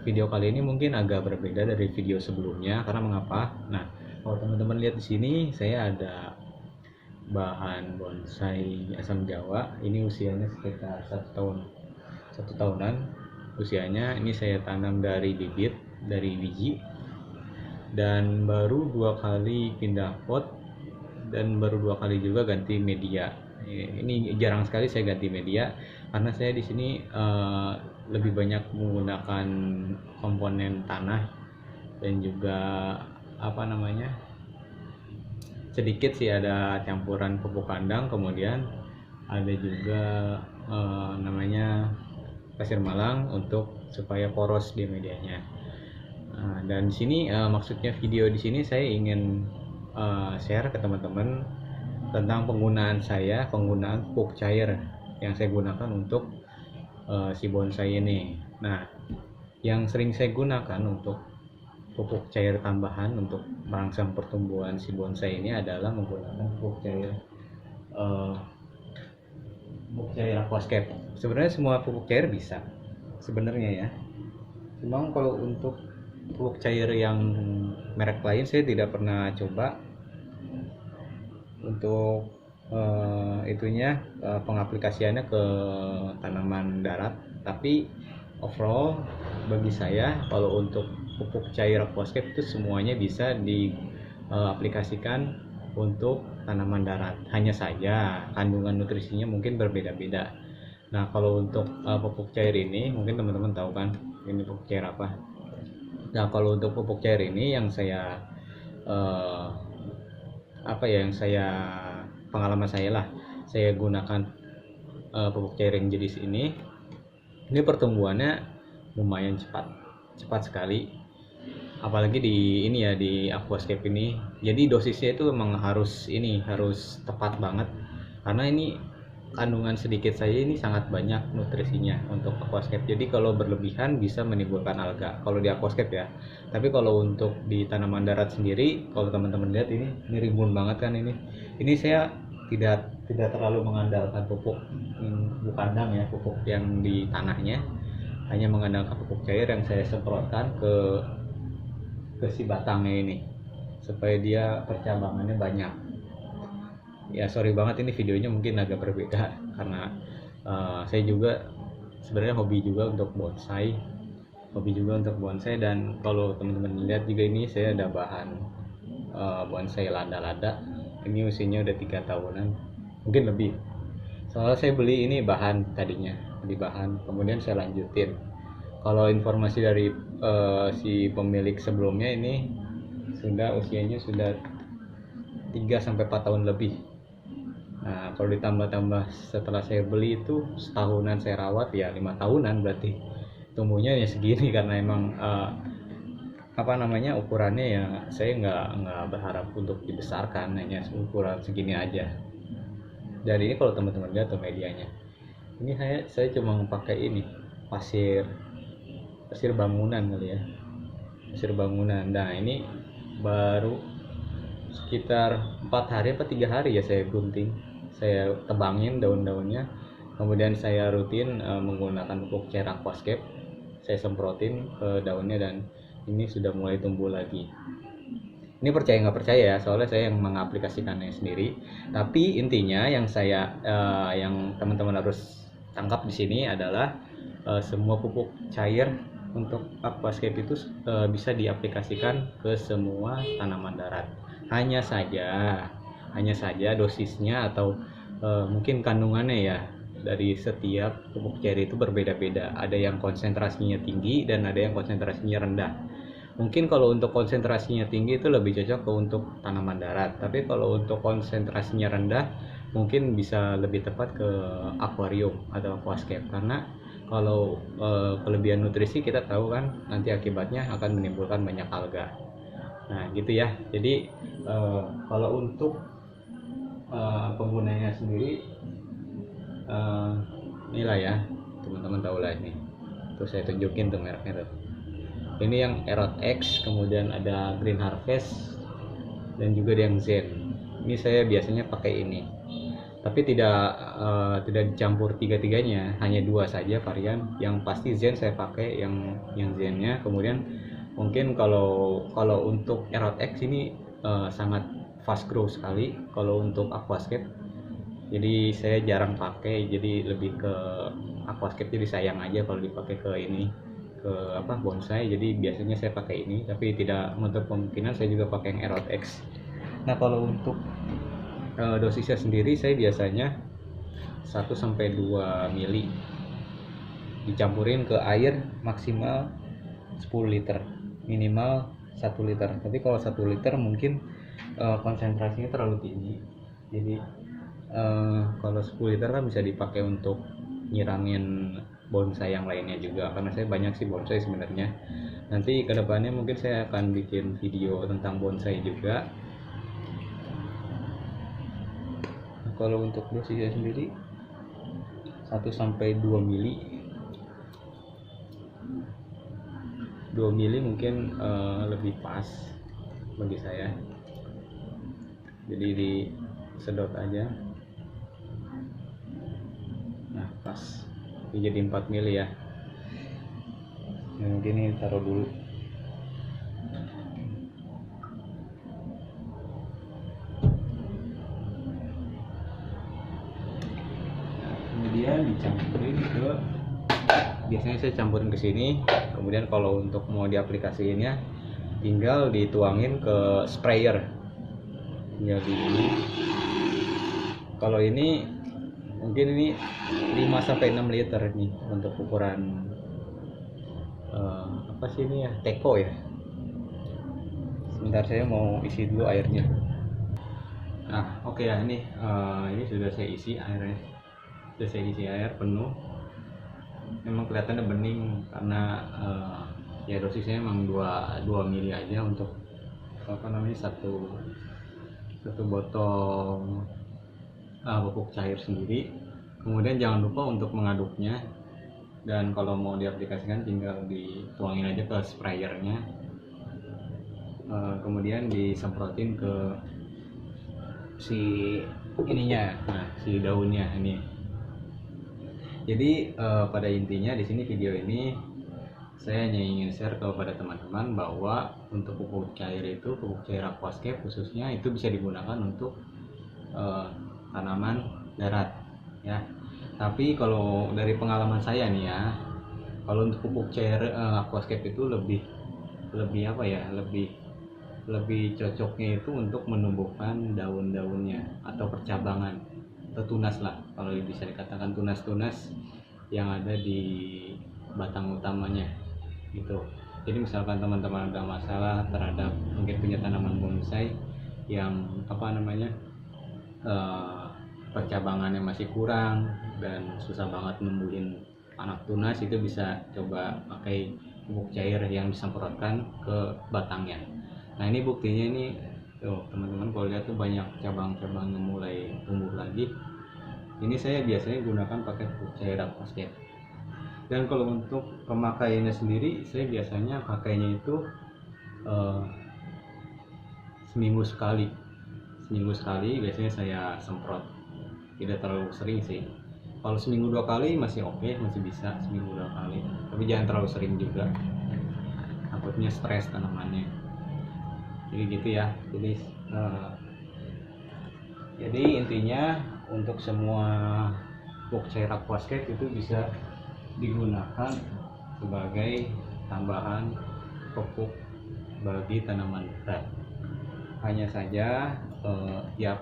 video kali ini mungkin agak berbeda dari video sebelumnya karena mengapa? Nah, kalau teman-teman lihat di sini saya ada bahan bonsai asam Jawa. Ini usianya sekitar 1 tahunan usianya. Ini saya tanam dari bibit, dari biji, dan baru 2 kali pindah pot dan baru 2 kali juga ganti media. Ini jarang sekali saya ganti media karena saya di sini lebih banyak menggunakan komponen tanah dan juga sedikit sih ada campuran pupuk kandang, kemudian ada juga pasir malang untuk supaya poros di medianya. Dan di sini maksudnya video di sini saya ingin share ke teman-teman tentang penggunaan pupuk cair yang saya gunakan untuk si bonsai ini. Nah, yang sering saya gunakan untuk pupuk cair tambahan untuk merangsang pertumbuhan si bonsai ini adalah menggunakan pupuk cair aquascape. Sebenarnya semua pupuk cair bisa sebenarnya ya. Cuma kalau untuk pupuk cair yang merek lain saya tidak pernah coba untuk pengaplikasiannya ke tanaman darat. Tapi overall bagi saya kalau untuk pupuk cair aquascape itu semuanya bisa diaplikasikan untuk tanaman darat. Hanya saja kandungan nutrisinya mungkin berbeda-beda. Nah, kalau untuk pupuk cair ini mungkin teman-teman tahu kan ini pupuk cair apa. Nah, kalau untuk pupuk cair ini yang saya pengalaman saya gunakan pupuk cair yang jenis ini pertumbuhannya lumayan cepat sekali, apalagi di aquascape ini. Jadi dosisnya itu memang harus tepat banget karena ini kandungan sedikit saja ini sangat banyak nutrisinya untuk aquascape. Jadi kalau berlebihan bisa menimbulkan alga kalau di aquascape ya. Tapi kalau untuk di tanaman darat sendiri, kalau teman-teman lihat ini rimbun banget kan ini saya tidak terlalu mengandalkan pupuk kandang ya, pupuk yang di tanahnya, hanya mengandalkan pupuk cair yang saya semprotkan ke si batangnya ini supaya dia percabangannya banyak. Ya sorry banget ini videonya mungkin agak berbeda karena saya juga sebenarnya hobi juga untuk bonsai, dan kalau teman-teman lihat juga ini saya ada bahan bonsai lada-lada. Ini usianya udah 3 tahunan mungkin lebih, soalnya saya beli ini bahan tadinya kemudian saya lanjutin. Kalau informasi dari si pemilik sebelumnya ini usianya sudah 3-4 tahun lebih. Nah, kalau ditambah setelah saya beli itu setahunan saya rawat ya 5 tahunan, berarti tumbuhnya ya segini karena emang ukurannya ya saya nggak berharap untuk dibesarkan, hanya ukuran segini aja. Dan ini kalau teman-teman lihat tuh medianya, ini saya cuma pakai ini pasir bangunan kali ya, pasir bangunan. Nah, ini baru sekitar 4 hari atau 3 hari ya saya gunting, saya tebangin daun-daunnya, kemudian saya rutin menggunakan pupuk cair aquascape, saya semprotin ke daunnya dan ini sudah mulai tumbuh lagi. Ini percaya nggak percaya ya, soalnya saya yang mengaplikasikannya sendiri. Tapi intinya yang teman-teman harus tangkap di sini adalah semua pupuk cair untuk aquascape itu bisa diaplikasikan ke semua tanaman darat. Hanya saja dosisnya atau mungkin kandungannya ya dari setiap pupuk cair itu berbeda-beda. Ada yang konsentrasinya tinggi dan ada yang konsentrasinya rendah. Mungkin kalau untuk konsentrasinya tinggi itu lebih cocok untuk tanaman darat, tapi kalau untuk konsentrasinya rendah mungkin bisa lebih tepat ke akuarium atau aquascape, karena kalau kelebihan nutrisi kita tahu kan nanti akibatnya akan menimbulkan banyak alga. Nah gitu ya. Jadi kalau untuk penggunanya sendiri inilah ya, teman-teman tahu lah ini. Tuh saya tunjukin tuh mereknya tuh. Ini yang Erot X, kemudian ada Green Harvest dan juga yang Zen. Ini saya biasanya pakai ini. tapi tidak dicampur tiga-tiganya, hanya dua saja varian. Yang pasti Zen saya pakai yang Zennya. Kemudian mungkin kalau untuk Aerox X ini sangat fast grow sekali. Kalau untuk Aquascape, jadi saya jarang pakai, jadi lebih ke Aquascape, jadi sayang aja kalau dipakai ke ini, ke bonsai. Jadi biasanya saya pakai ini, tapi tidak menutup kemungkinan saya juga pakai yang Aerox X. Nah kalau untuk dosisnya sendiri, saya biasanya 1-2 mili dicampurin ke air, maksimal 10 liter, minimal 1 liter. Tapi kalau 1 liter mungkin konsentrasinya terlalu tinggi, jadi kalau 10 liter kan bisa dipakai untuk nyiramin bonsai yang lainnya juga, karena saya banyak sih bonsai sebenarnya. Nanti kedepannya mungkin saya akan bikin video tentang bonsai juga. Kalau untuk dosisnya sendiri 1-2 mili 2 mili mungkin lebih pas bagi saya, jadi disedot aja. Nah pas ini jadi 4 mili ya. Nah, mungkin ini taruh dulu. Kemudian dicampurin biasanya saya campurin ke sini. Kemudian kalau untuk mau diaplikasiinnya tinggal dituangin ke sprayer, tinggal di ini. Kalau ini mungkin ini 5-6 liter nih untuk ukuran apa sih ini ya, teko ya. Sebentar saya mau isi dulu airnya. Nah oke ya, ini sudah saya isi airnya. Sudah saya isi air penuh. Memang kelihatannya bening karena ya dosisnya memang 2 mili aja untuk satu botol pupuk cair sendiri. Kemudian jangan lupa untuk mengaduknya, dan kalau mau diaplikasikan tinggal dituangin aja ke sprayernya. Kemudian disemprotin ke si ininya, si daunnya ini. Jadi pada intinya di sini video ini saya hanya ingin share kepada teman-teman bahwa untuk pupuk cair itu, pupuk cair Aquascape khususnya, itu bisa digunakan untuk tanaman darat ya. Tapi kalau dari pengalaman saya nih ya, kalau untuk pupuk cair Aquascape itu lebih cocoknya itu untuk menumbuhkan daun-daunnya atau percabangan atau tunas lah, kalau bisa dikatakan tunas-tunas yang ada di batang utamanya gitu. Jadi misalkan teman-teman ada masalah terhadap mungkin punya tanaman bonsai yang percabangannya masih kurang dan susah banget numbuhin anak tunas, itu bisa coba pakai pupuk cair yang disemprotkan ke batangnya. Nah ini buktinya ini tuh teman-teman, kalau lihat tuh banyak cabang-cabang yang mulai tumbuh lagi. Ini saya biasanya gunakan pakai pupuk cair Aquascape. Dan kalau untuk pemakaiannya sendiri, saya biasanya pakainya itu seminggu sekali biasanya saya semprot, tidak terlalu sering sih. Kalau seminggu 2 kali masih oke, masih bisa seminggu 2 kali, tapi jangan terlalu sering juga, takutnya stres tanamannya. Jadi gitu ya. Jadi intinya untuk semua pupuk cair Aquascape itu bisa digunakan sebagai tambahan pupuk bagi tanaman darat. Hanya saja tiap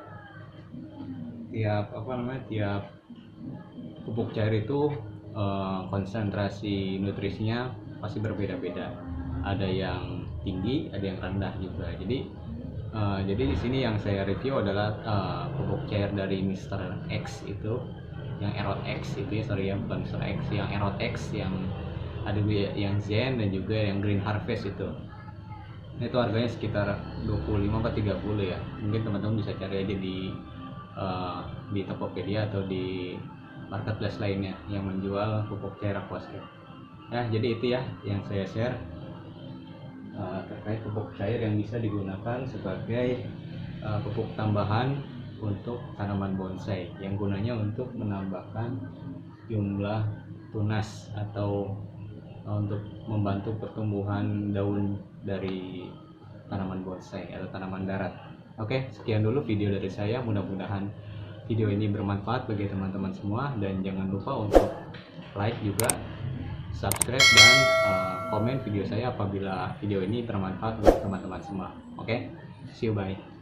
pupuk cair itu konsentrasi nutrisinya pasti berbeda-beda. Ada yang tinggi, ada yang rendah juga. Jadi di sini yang saya review adalah pupuk cair dari Mr. X itu, yang Aerox X itu ya, bukan Mr. X, yang Aerox X, yang ada yang Zen dan juga yang Green Harvest itu. Itu harganya sekitar 25 atau 30 ya. Mungkin teman-teman bisa cari aja di Tokopedia atau di marketplace lainnya yang menjual pupuk cair Aquascape. Nah, jadi itu ya yang saya share terkait pupuk cair yang bisa digunakan sebagai pupuk tambahan untuk tanaman bonsai yang gunanya untuk menambahkan jumlah tunas atau untuk membantu pertumbuhan daun dari tanaman bonsai atau tanaman darat. Oke, sekian dulu video dari saya. Mudah-mudahan video ini bermanfaat bagi teman-teman semua, dan jangan lupa untuk like juga, subscribe, dan komen video saya apabila video ini bermanfaat bagi teman-teman semua. Oke, see you, bye.